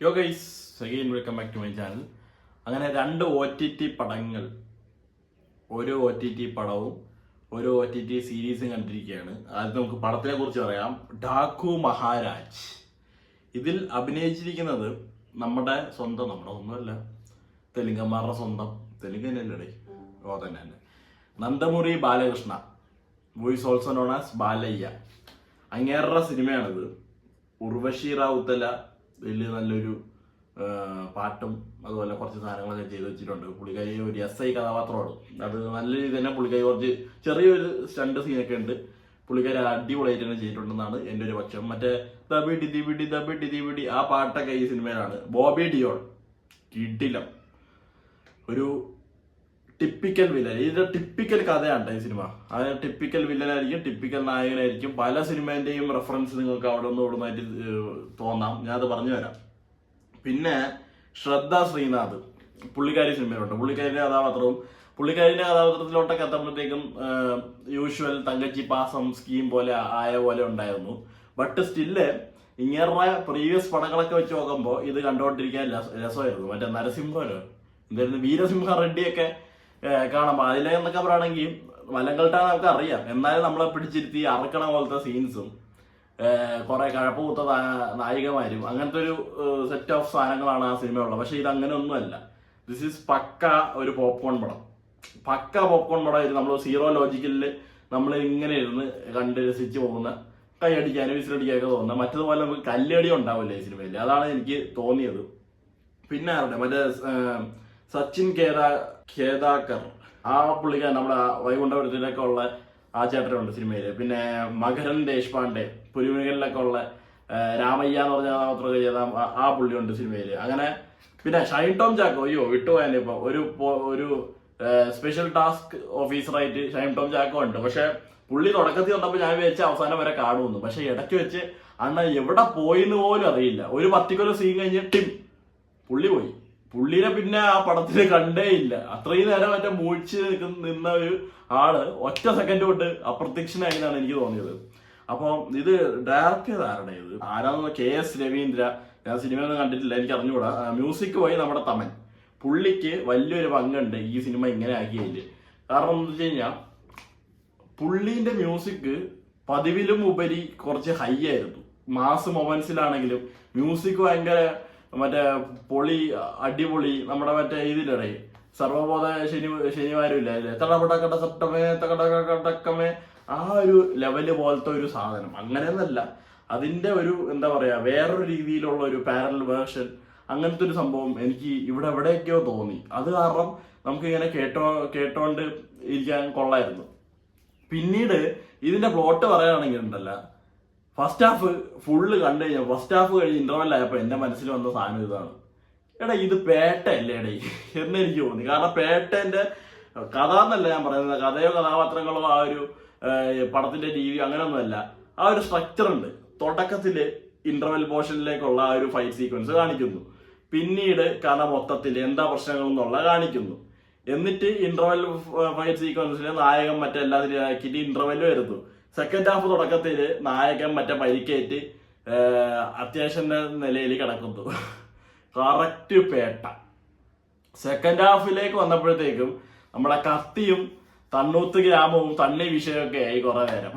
യോ guys, again welcome back to my channel. അങ്ങനെ രണ്ട് OTT പടങ്ങൾ, ഒരു OTT പടവും ഒരു OTT സീരീസും കണ്ടിരിക്കുകയാണ്. ആദ്യം നമുക്ക് പടത്തിനെ കുറിച്ച് പറയാം. ഡാക്കു മഹാരാജ്. ഇതിൽ അഭിനയിച്ചിരിക്കുന്നത് നമ്മുടെ ഒന്നുമല്ല, തെലുങ്കന്മാരുടെ സ്വന്തം, തെലുങ്ക് തന്നെയല്ലേ, തന്നെ Nandamuri Balakrishna, who's also known as Balayya. അങ്ങേരുടെ സിനിമയാണിത്. ഉർവശി റാവുത്തല വലിയ നല്ലൊരു പാട്ടും അതുപോലെ കുറച്ച് സാധനങ്ങളൊക്കെ ചെയ്ത് വെച്ചിട്ടുണ്ട്. പുള്ളിക്കാരി ഒരു SI കഥാപാത്രമാണ്. അത് നല്ല രീതിയിൽ തന്നെ പുള്ളിക്കാരി കുറച്ച് ചെറിയൊരു സ്റ്റണ്ട് സീനൊക്കെ ഉണ്ട്. പുള്ളിക്കാരി അടിപൊളിയായിട്ട് തന്നെ ചെയ്തിട്ടുണ്ടെന്നാണ് എൻ്റെ ഒരു പക്ഷം. മറ്റേ ദബിഡി ആ പാട്ടൊക്കെ ഈ സിനിമയിലാണ്. ബോബി ഡിയോൾ കിടിലം, ഒരു ടിപ്പിക്കൽ വില്ലൻ. ഇത് ടിപ്പിക്കൽ കഥയാണ് ഈ സിനിമ. അത് ടിപ്പിക്കൽ വില്ലനായിരിക്കും, ടിപ്പിക്കൽ നായകനായിരിക്കും. പല സിനിമേന്റെയും റെഫറൻസ് നിങ്ങൾക്ക് അവിടെ നിന്ന് ഇവിടുന്നായിട്ട് തോന്നാം. ഞാനത് പറഞ്ഞു തരാം. പിന്നെ ശ്രദ്ധ ശ്രീനാഥ് പുള്ളിക്കാരി സിനിമയിലുണ്ട്. പുള്ളിക്കാരിന്റെ കഥാപാത്രത്തിലോട്ടൊക്കെ എത്തുമ്പോഴത്തേക്കും യൂഷ്വൽ തങ്കച്ചി പാസം സ്കീം പോലെ ആയ പോലെ ഉണ്ടായിരുന്നു. ബട്ട് സ്റ്റില് ഇങ്ങനെ പ്രീവിയസ് പടങ്ങളൊക്കെ വെച്ച് നോക്കുമ്പോൾ ഇത് കണ്ടുകൊണ്ടിരിക്കാൻ രസമായിരുന്നു. മറ്റേ നരസിംഹനോ എന്തായിരുന്നു, വീരസിംഹ റെഡ്ഡിയൊക്കെ കാണുമ്പോൾ അതിലെന്നൊക്കെ പറയുകയാണെങ്കിൽ മലങ്കൾട്ടാണ് നമുക്ക് അറിയാം. എന്നാലും നമ്മളെ പിടിച്ചിരുത്തി അറക്കണ പോലത്തെ സീൻസും കുറെ കഴപ്പുകുത്ത നായികമാരും അങ്ങനത്തെ ഒരു സെറ്റ് ഓഫ് സാധനങ്ങളാണ് ആ സിനിമയുള്ളത്. പക്ഷെ ഇത് അങ്ങനെ ഒന്നുമല്ല. ദിസ് ഈസ് പക്ക ഒരു പോപ്കോൺ പടം. ഇത് നമ്മൾ സീറോ ലോജിക്കലിൽ നമ്മൾ ഇങ്ങനെ ഇരുന്ന് കണ്ട് രസിച്ച് പോകുന്ന, കൈയടിക്കാനും വിസിലടിക്കാനൊക്കെ തോന്നുന്ന, മറ്റതുപോലെ നമുക്ക് കല്ലടി ഉണ്ടാവില്ല ഈ സിനിമയിൽ. അതാണ് എനിക്ക് തോന്നിയത്. പിന്നെ മറ്റേ സച്ചിൻ ഖേദാക്കർ, ആ പുള്ളിക്കാരൻ നമ്മുടെ വൈകുണ്ഠപുരത്തിലൊക്കെ ഉള്ള ആ ചേട്ടനുണ്ട് സിനിമയില്. പിന്നെ മകരൻ ദേശ്പാണ്ഡെ, പുലിമുരുകനിലൊക്കെ ഉള്ള രാമയ്യ എന്ന് പറഞ്ഞ കഥാപാത്രമൊക്കെ ചെയ്ത ആ പുള്ളിയുണ്ട് സിനിമയില്. അങ്ങനെ പിന്നെ ഷൈൻ ടോം ചാക്കോ, വിട്ടുപോയാൽ ഇപ്പൊ ഒരു സ്പെഷ്യൽ ടാസ്ക് ഓഫീസറായിട്ട് ഷൈൻ ടോം ചാക്കോ ഉണ്ട്. പക്ഷെ പുള്ളി തുടക്കത്തിൽ വന്നപ്പോൾ ഞാൻ വിചാരിച്ച അവസാനം വരെ കാണുമെന്ന്. പക്ഷെ ഇടയ്ക്ക് വെച്ച് അണ്ണ എവിടെ പോയിന്ന് പോലും അറിയില്ല. ഒരു പർട്ടിക്കുലർ സീൻ കഴിഞ്ഞ് പുള്ളി പോയി. പുള്ളിനെ പിന്നെ ആ പടത്തിൽ കണ്ടേ ഇല്ല. അത്രയും നേരം മറ്റേ മൂഴ്ച നിന്ന ഒരു ആള് ഒറ്റ സെക്കൻഡ് തൊട്ട് അപ്രത്യക്ഷനായെന്നാണ് എനിക്ക് തോന്നിയത്. അപ്പോൾ ഇത് ഡയറക്റ്റ് ചെയ്ത് ആരാണെന്ന് KS രവീന്ദ്ര. ഞാൻ സിനിമയൊന്നും കണ്ടിട്ടില്ല, എനിക്ക് അറിഞ്ഞുകൂടാ. മ്യൂസിക് പോയി നമ്മുടെ തമൻ. പുള്ളിക്ക് വലിയൊരു പങ്കുണ്ട് ഈ സിനിമ ഇങ്ങനെ ആക്കിയതില്. കാരണം എന്താ വെച്ച് കഴിഞ്ഞാൽ പുള്ളിന്റെ മ്യൂസിക് പതിവിലും ഉപരി കുറച്ച് ഹൈ ആയിരുന്നു. മാസ് മൊമെന്റ്സിലാണെങ്കിലും മ്യൂസിക് ഭയങ്കര മറ്റേ പൊളി, അടിപൊളി. നമ്മുടെ മറ്റേ ഇതിലിടെ സർവബോധ ശനിവാരമില്ല അല്ലേ, തടപടക്കട സട്ടമേ തകടക്കടക്കമേ, ആ ഒരു ലെവല് പോലത്തെ ഒരു സാധനം. അങ്ങനെയൊന്നല്ല, അതിന്റെ ഒരു എന്താ പറയാ, വേറൊരു രീതിയിലുള്ള ഒരു പാരലൽ വേർഷൻ, അങ്ങനത്തെ ഒരു സംഭവം എനിക്ക് എവിടെയൊക്കെയോ തോന്നി. അത് കാരണം നമുക്ക് ഇങ്ങനെ കേട്ടോണ്ട് ഇരിക്കാൻ കൊള്ളായിരുന്നു. പിന്നീട് ഇതിന്റെ പ്ലോട്ട് പറയുകയാണെങ്കിൽ ഉണ്ടല്ല, ഫസ്റ്റ് ഹാഫ് ഫുള്ള് കണ്ടു കഴിഞ്ഞാൽ ഫസ്റ്റ് ഹാഫ് കഴിഞ്ഞ് ഇന്റർവെൽ ആയപ്പോൾ എന്റെ മനസ്സിൽ വന്ന സാധനം ഇതാണ്. ഇത് പേട്ടയല്ലേ എന്നെനിക്ക് തോന്നി. കാരണം പേട്ടന്റെ കഥ എന്നല്ല ഞാൻ പറയുന്നത്, കഥയോ കഥാപാത്രങ്ങളോ ആ ഒരു പടത്തിന്റെ രീതി അങ്ങനെയൊന്നുമല്ല. ആ ഒരു സ്ട്രക്ചർ ഉണ്ട്. തുടക്കത്തില് ഇന്റർവെൽ പോർഷനിലേക്കുള്ള ആ ഒരു ഫൈറ്റ് സീക്വൻസ് കാണിക്കുന്നു. പിന്നീട് കഥ മൊത്തത്തിൽ എന്താ പ്രശ്നങ്ങൾ എന്നുള്ള കാണിക്കുന്നു. എന്നിട്ട് ഇന്റർവെൽ ഫൈറ്റ് സീക്വൻസിൽ നായകൻ മറ്റെല്ലാത്തിനും ആക്കിയിട്ട് ഇന്റർവെൽ വരുന്നു. സെക്കൻഡ് ഹാഫ് തുടക്കത്തില് നായകൻ മറ്റേ പരിക്കേറ്റ് അത്യാവശ്യം നിലയിൽ കിടക്കുന്നു. കറക്റ്റ് പേട്ട. സെക്കൻഡ് ഹാഫിലേക്ക് വന്നപ്പോഴത്തേക്കും നമ്മുടെ കത്തിയും തണ്ണൂത്ത് ഗ്രാമവും തണ്ണി വിഷയമൊക്കെ ആയി കുറെ നേരം.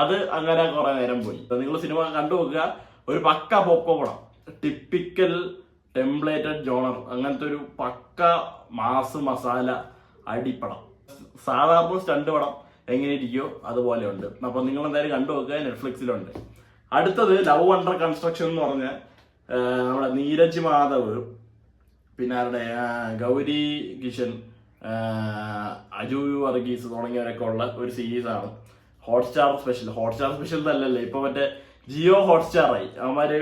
അത് അങ്ങനെ കുറെ നേരം പോയി. നിങ്ങൾ സിനിമ കണ്ടു നോക്കുക. ഒരു പക്ക പോപ്കോൺ പടം, ടിപ്പിക്കൽ ടെംപ്ലേറ്റഡ് ജോണർ, അങ്ങനത്തെ ഒരു പക്ക മാസ് മസാല അടിപ്പടം. സാധാരണ സ്റ്റണ്ട് പടം എങ്ങനെ ഇരിക്കുമോ അതുപോലെ ഉണ്ട്. അപ്പൊ നിങ്ങൾ എന്തായാലും കണ്ടു നോക്കുക, നെറ്റ്ഫ്ലിക്സിലുണ്ട്. അടുത്തത് ലവ് അണ്ടർ കൺസ്ട്രക്ഷൻ എന്ന് പറഞ്ഞ നമ്മുടെ നീരജ് മാധവ്, പിന്നെ ആരുടെ ഗൗരി കിഷൻ, അജു വർഗീസ് തുടങ്ങിയവരൊക്കെ ഉള്ള ഒരു സീരീസാണ്. ഹോട്ട്സ്റ്റാർ സ്പെഷ്യൽ എന്നല്ലല്ലേ, ഇപ്പൊ മറ്റേ ജിയോ ഹോട്ട്സ്റ്റാറായി. അവന്മാര്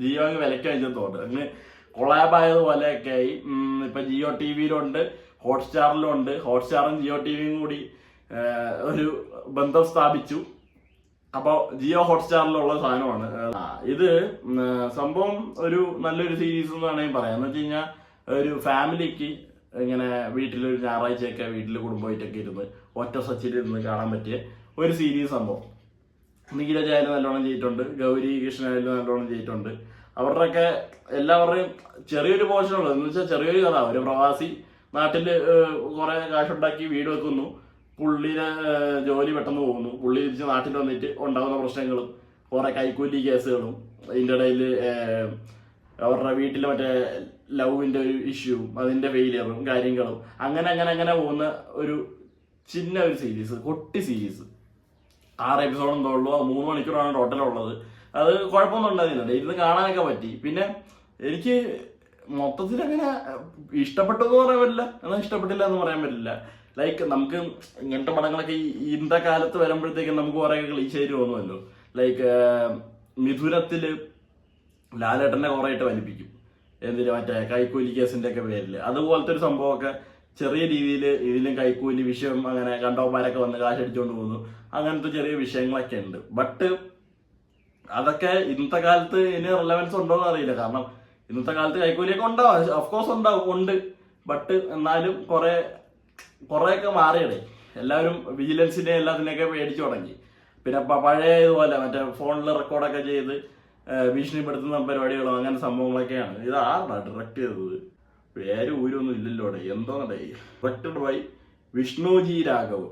ജിയോ അങ്ങ് വിലക്ക് വെച്ചെന്ന് തോന്നുന്നു. അങ്ങ് കൊളാബ് ആയതുപോലെയൊക്കെ ആയി. ഇപ്പൊ ജിയോ TVയിലുണ്ട്, ഹോട്ട്സ്റ്റാറിലും ഉണ്ട്. ഹോട്ട്സ്റ്റാറും ജിയോ TVയും കൂടി ഒരു ബന്ധം സ്ഥാപിച്ചു. അപ്പോൾ ജിയോ ഹോട്ട്സ്റ്റാറിലുള്ള സാധനമാണ് ഇത്. സംഭവം ഒരു നല്ലൊരു സീരീസ് എന്ന് വേണമെങ്കിൽ പറയാം. എന്ന് വെച്ച് കഴിഞ്ഞാൽ ഒരു ഫാമിലിക്ക് ഇങ്ങനെ വീട്ടിലൊരു ഞായറാഴ്ചയൊക്കെ വീട്ടിൽ കുടുംബമായിട്ടൊക്കെ ഇരുന്ന് ഒറ്റ സച്ചിലിരുന്ന് കാണാൻ പറ്റിയ ഒരു സീരീസ് സംഭവം. നീരജ് ആയാലും നല്ലോണം ചെയ്തിട്ടുണ്ട്, ഗൗരി കൃഷ്ണ ആയാലും നല്ലോണം ചെയ്തിട്ടുണ്ട്. അവരുടെയൊക്കെ എല്ലാവരുടെയും ചെറിയൊരു പോർഷൻ ഉള്ളത് എന്ന് വെച്ചാൽ ചെറിയൊരു കഥ. ഒരു പ്രവാസി നാട്ടിൽ കുറെ കാശുണ്ടാക്കി വീട് വെക്കുന്നു, പുള്ളിയുടെ ജോലി പെട്ടെന്ന് പോകുന്നു, പുള്ളി തിരിച്ച് നാട്ടിൽ വന്നിട്ട് ഉണ്ടാകുന്ന പ്രശ്നങ്ങളും കുറെ കൈക്കൂലി കേസുകളും അതിൻ്റെ ഇടയിൽ അവരുടെ വീട്ടിൽ മറ്റേ ലവിൻ്റെ ഒരു ഇഷ്യൂവും അതിൻ്റെ ഫെയിലിയറും കാര്യങ്ങളും അങ്ങനെ അങ്ങനെ അങ്ങനെ പോകുന്ന ഒരു ചിന്ന ഒരു സീരീസ്, കൊട്ടി സീരീസ്. 6 എപ്പിസോഡ് എന്തോ ഉള്ളൂ, 3 മണിക്കൂറാണ് ടോട്ടൽ ഉള്ളത്. അത് കുഴപ്പമൊന്നും ഉണ്ടായിരുന്നില്ല, ഇരുന്ന് കാണാനൊക്കെ പറ്റി. പിന്നെ എനിക്ക് മൊത്തത്തിൽ അങ്ങനെ ഇഷ്ടപ്പെട്ടു എന്ന് പറയാൻ പറ്റില്ല, എന്നാൽ ഇഷ്ടപ്പെട്ടില്ല എന്ന് പറയാൻ പറ്റില്ല. ലൈക്ക് നമുക്ക് ഇങ്ങനത്തെ പടങ്ങളൊക്കെ ഇന്നത്തെ കാലത്ത് വരുമ്പോഴത്തേക്കും നമുക്ക് കുറെ ക്ലീശേരി തോന്നുമല്ലോ. ലൈക്ക് മിഥുനത്തില് ലാലേട്ടനെ കുറേയിട്ട് വലിപ്പിക്കും, എന്തിന് മറ്റേ കൈക്കൂലി കേസിന്റെ ഒക്കെ പേരിൽ. അതുപോലത്തെ ഒരു സംഭവമൊക്കെ ചെറിയ രീതിയിൽ ഇതിലും കൈക്കൂലി വിഷയം അങ്ങനെ കണ്ടവന്മാരൊക്കെ വന്ന് കാശടിച്ചുകൊണ്ട് പോകുന്നു, അങ്ങനത്തെ ചെറിയ വിഷയങ്ങളൊക്കെ ഉണ്ട്. ബട്ട് അതൊക്കെ ഇന്നത്തെ കാലത്ത് ഇനി റിലവൻസ് ഉണ്ടോ എന്ന് അറിയില്ല. കാരണം ഇന്നത്തെ കാലത്ത് കൈക്കൂലിയൊക്കെ ഉണ്ടാവും, ഓഫ്കോഴ്സ് ഉണ്ട്. ബട്ട് എന്നാലും കുറേയൊക്കെ മാറിയടേ. എല്ലാവരും വിജിലൻസിനെ എല്ലാത്തിനെയൊക്കെ പേടിച്ചു തുടങ്ങി. പിന്നെ പഴയ ഇതുപോലെ മറ്റേ ഫോണിൽ റെക്കോർഡൊക്കെ ചെയ്ത് ഭീഷണിപ്പെടുത്തുന്ന പരിപാടികളും അങ്ങനെ സംഭവങ്ങളൊക്കെയാണ്. ഇത് ആരാണ് ഡയറക്റ്റ് ചെയ്തത്? പേര് ഊരൊന്നും ഇല്ലല്ലോ അവിടെ, എന്തോന്നടേ. Directed by Vishnu G Raghav.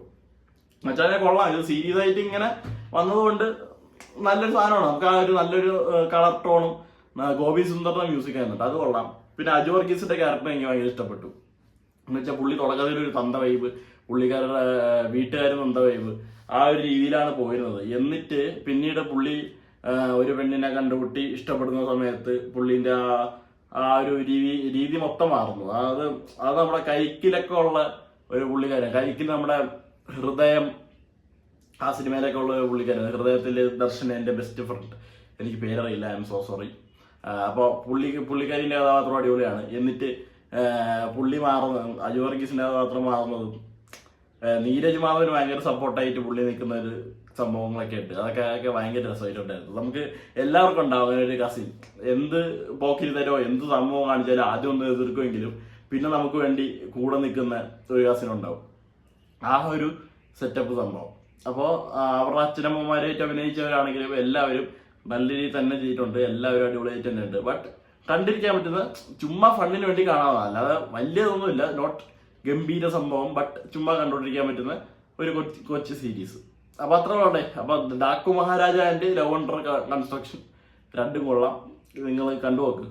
മച്ചാനെ കൊള്ളാം, ഇത് സീരിയസ് ആയിട്ട് ഇങ്ങനെ വന്നതുകൊണ്ട് നല്ലൊരു സാധനമാണ്. നമുക്ക് ആ ഒരു നല്ലൊരു കളർ ടോണും ഗോപി സുന്ദറിന്റെ മ്യൂസിക് ആയിരുന്നുണ്ട്, അത് കൊള്ളാം. പിന്നെ അജു വർഗീസിന്റെ ക്യാരക്ടർ എനിക്ക് ഭയങ്കര ഇഷ്ടപ്പെട്ടു. എന്ന് വെച്ചാൽ പുള്ളി തുടക്കത്തിൽ ഒരു തന്ത വൈബ്, പുള്ളിക്കാരുടെ വീട്ടുകാരും തന്ത വൈബ്, ആ ഒരു രീതിയിലാണ് പോയിരുന്നത്. എന്നിട്ട് പിന്നീട് പുള്ളി ഒരു പെണ്ണിനെ കണ്ടുപിട്ടി ഇഷ്ടപ്പെടുന്ന സമയത്ത് പുള്ളിന്റെ ആ ഒരു രീതി മൊത്തം മാറുന്നു. അത് നമ്മുടെ കൈക്കിലൊക്കെ ഉള്ള ഒരു പുള്ളിക്കാരൻ, കൈക്കിൽ നമ്മുടെ ഹൃദയം ആ സിനിമയിലൊക്കെ ഉള്ള ഒരു പുള്ളിക്കാരൻ, ഹൃദയത്തിൽ ദർശന എൻ്റെ ബെസ്റ്റ് ഫ്രണ്ട്, എനിക്ക് പേരറിയില്ല, ഐ എം സോ സോറി. അപ്പോൾ പുള്ളിക്കാരിൻ്റെ കഥാപാത്രം അടിപൊളിയാണ്. എന്നിട്ട് പുള്ളി മാറുന്നത്, അജു വർഗീസിന്റെ കഥാപാത്രം മാറുന്നതും നീരജ് മാധവന് ഭയങ്കര സപ്പോർട്ടായിട്ട് പുള്ളി നിൽക്കുന്ന ഒരു സംഭവങ്ങളൊക്കെ ഉണ്ട്. അതൊക്കെ ഭയങ്കര രസമായിട്ടുണ്ടായിരുന്നു. നമുക്ക് എല്ലാവർക്കും ഉണ്ടാവും അങ്ങനെ ഒരു കസിൻ. എന്ത് പോക്കിൽ തരോ എന്ത് സംഭവം കാണിച്ചാലും ആദ്യം ഒന്ന് എതിർക്കുമെങ്കിലും പിന്നെ നമുക്ക് വേണ്ടി കൂടെ നിൽക്കുന്ന ഒരു കസിൻ ഉണ്ടാവും. ആ ഒരു സെറ്റപ്പ് സംഭവം. അപ്പോൾ അവരുടെ അച്ഛനമ്മമാരായിട്ട് അഭിനയിച്ചവരാണെങ്കിലും എല്ലാവരും നല്ല രീതിയിൽ തന്നെ ചെയ്തിട്ടുണ്ട്, എല്ലാവരും അടിപൊളിയായിട്ട് തന്നെ ഉണ്ട്. ബട്ട് കണ്ടിരിക്കാൻ പറ്റുന്ന ചുമ്മാ ഫണ്ടിന് വേണ്ടി കാണാവുന്ന, അല്ലാതെ വലിയതൊന്നുമില്ല, നോട്ട് ഗംഭീര സംഭവം, ബട്ട് ചുമ്മാ കണ്ടുകൊണ്ടിരിക്കാൻ പറ്റുന്ന ഒരു കൊച്ചു സീരീസ്. അപ്പൊ അത്ര ഉള്ളേ. അപ്പൊ Daaku Maharaj and love under construction രണ്ടും കൊള്ളാം, നിങ്ങൾ കണ്ടുനോക്ക്.